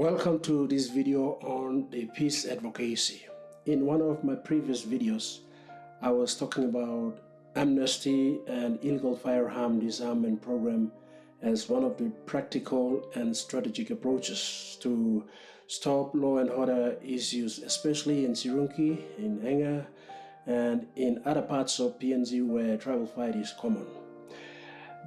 Welcome to this video on the peace advocacy. In one of my previous videos, I was talking about amnesty and illegal firearm disarmament program as one of the practical and strategic approaches to stop law and order issues, especially in Sirunki, in Enga, and in other parts of PNG where tribal fight is common.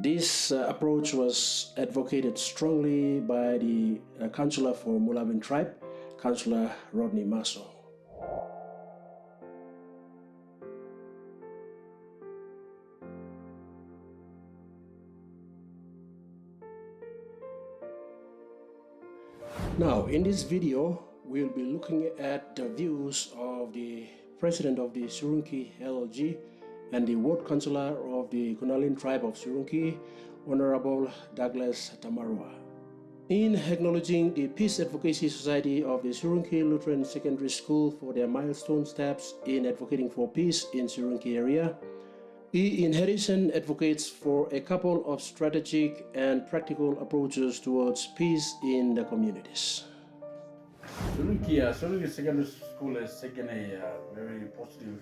This approach was advocated strongly by the councillor for Mulabin tribe, Councillor Rodney Maso. Now, in this video, we'll be looking at the views of the president of the Sirunki LLG and the ward councillor of the Kunalin tribe of Sirunki, Honorable Douglas Tamarua. In acknowledging the Peace Advocacy Society of the Sirunki Lutheran Secondary School for their milestone steps in advocating for peace in Sirunki area, E-Inheritance advocates for a couple of strategic and practical approaches towards peace in the communities. Sirunki Secondary School has taken a very positive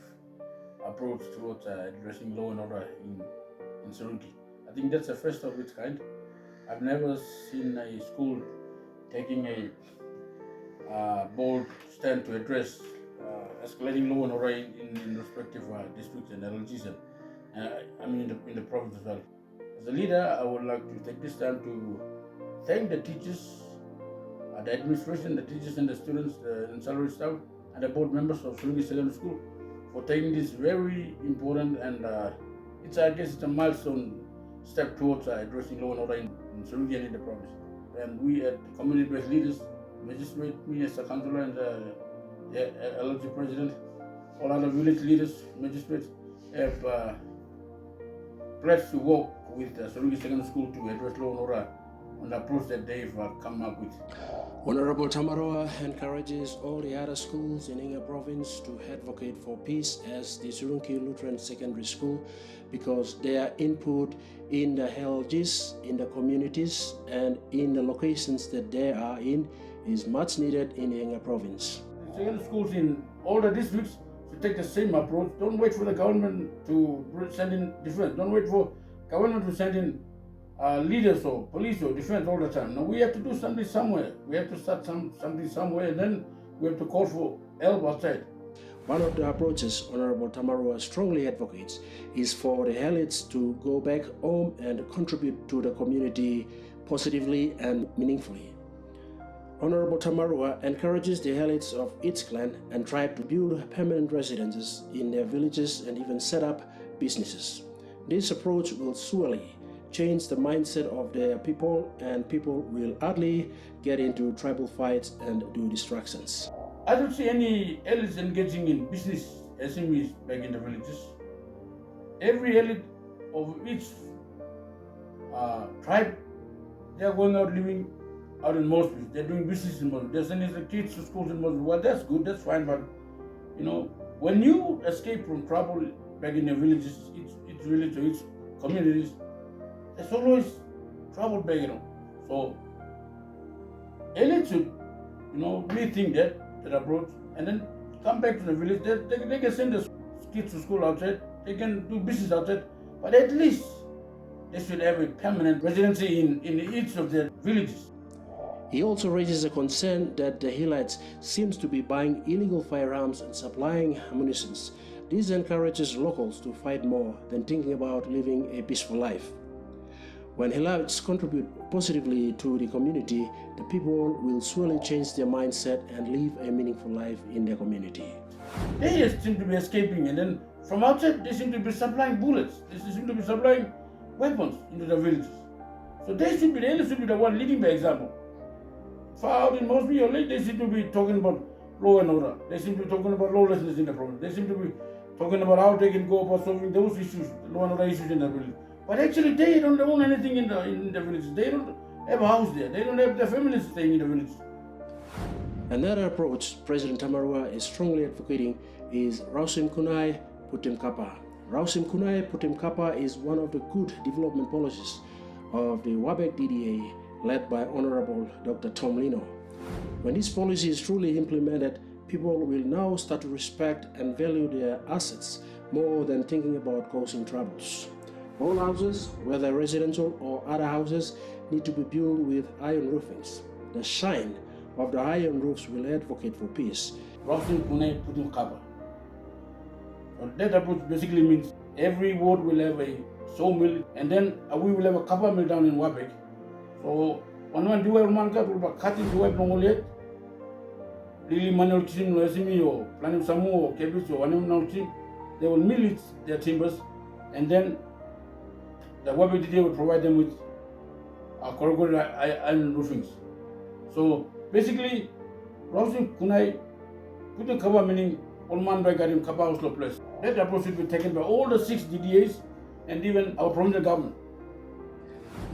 approach towards addressing law and order in Sirunki. I think that's the first of its kind. I've never seen a school taking a bold stand to address escalating law and order in respective districts and LLGs, in the province as well. As a leader, I would like to take this time to thank the teachers, the administration, the teachers and the students, and salary staff, and the board members of Sirunki Secondary School for taking this very important and it's a milestone step towards addressing law and order in Sirunki and in the province. And we at community-based leaders, magistrate, me as a councillor and the LLG president, all other village leaders, magistrates have pledged to work with Sirunki Secondary School to address law and order on the approach that they've come up with. Honorable Tamarua encourages all the other schools in Enga province to advocate for peace as the Sirunki Lutheran Secondary School because their input in the LLGs, in the communities, and in the locations that they are in is much needed in Enga province. Secondary schools in all the districts should take the same approach. Don't wait for the government to send in defense. Don't wait for government to send in leaders or police or defense all the time. Now we have to do something somewhere. We have to start something somewhere, and then we have to call for help outside. One of the approaches Honorable Tamarua strongly advocates is for the elites to go back home and contribute to the community positively and meaningfully. Honorable Tamarua encourages the elites of each clan and tribe to build permanent residences in their villages and even set up businesses. This approach will surely change the mindset of their people, and people will hardly get into tribal fights and do distractions. I don't see any elites engaging in business SMEs back in the villages. Every elite of each tribe, they are going out living out in Mosby. They're doing business in Mosby. They're sending the kids to schools in Mosby. Well, that's good, that's fine, but when you escape from trouble back in the villages, each village or each communities, there's always trouble back, So, elites should, rethink that approach and then come back to the village. They can send the kids to school outside, they can do business outside, but at least they should have a permanent residency in each of their villages. He also raises a concern that the Hillites seems to be buying illegal firearms and supplying munitions. This encourages locals to fight more than thinking about living a peaceful life. When Hillites contribute positively to the community, the people will surely change their mindset and live a meaningful life in their community. They just seem to be escaping, and then from outside they seem to be supplying bullets. They seem to be supplying weapons into the villages. So the elites should be the one leading by example. Far out in Mosby or late, they seem to be talking about law and order. They seem to be talking about lawlessness in the province. They seem to be talking about how they can go about solving those issues, law and order issues in the village. But actually, they don't own anything in the villages. They don't have a house there. They don't have their families staying in the village. Another approach President Tamarua is strongly advocating is Rausim Kunai Putim Kapa. Rausim Kunai Putim Kapa is one of the good development policies of the WABEC DDA led by Honorable Dr. Tom Lino. When this policy is truly implemented, people will now start to respect and value their assets more than thinking about causing troubles. All houses, whether residential or other houses, need to be built with iron roofings. The shine of the iron roofs will advocate for peace. Rosin Kune putting cover. So that approach basically means every ward will have a sawmill, and then we will have a copper mill down in Wabek. So one do man cut will cutting the web no really manual team or planning some more cables or one team. They will mill it, their timbers, and then the WebDD will provide them with corrugated iron roofings. So basically, Rosin Kunai putting cover meaning all man by getting cover house place. That approach should be taken by all the 6 DDAs and even our provincial government.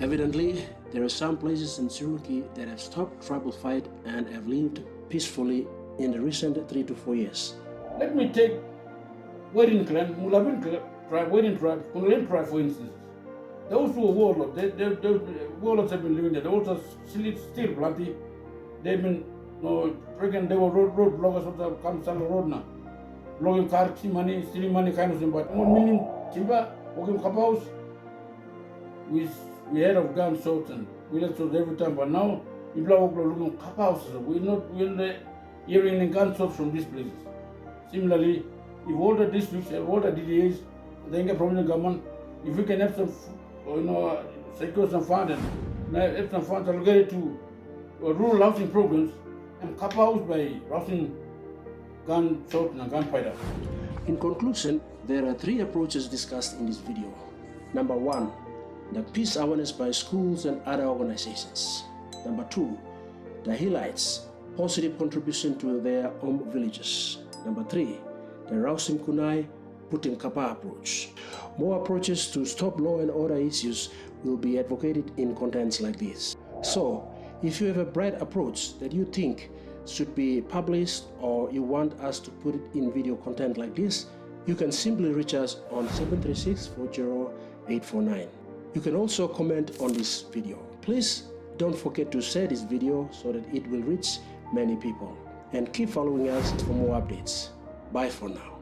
Evidently, there are some places in Sirunki that have stopped tribal fight and have lived peacefully in the recent 3 to 4 years. Let me take Wedding Clan, Mulabin tribe, Wedding tribe, Kunulen tribe for instance. Those who are warlords, warlords have been living there. They also still plenty. They've been freaking, they were road bloggers of the Kamsala road now. Blowing car, money, stealing money kind of thing. But 1 million timber, working house, we heard of gun shots and village shots every time. But now, people are looking cup houses. We're hearing gunshots from these places. Similarly, if all the districts, all the DDAs, the Inga provincial government, if we can have some, secure some funds and have some funds allocated to rural housing programs and cup house by housing gunshot and gunfighter. In conclusion, there are 3 approaches discussed in this video. Number 1, the peace awareness by schools and other organizations. Number 2, the Hillites, positive contribution to their home villages. Number 3, the Rausim Kunai Putim Kapa approach. More approaches to stop law and order issues will be advocated in contents like this. So, if you have a bright approach that you think should be published or you want us to put it in video content like this, you can simply reach us on 736-40849. You can also comment on this video. Please don't forget to share this video so that it will reach many people. And keep following us for more updates. Bye for now.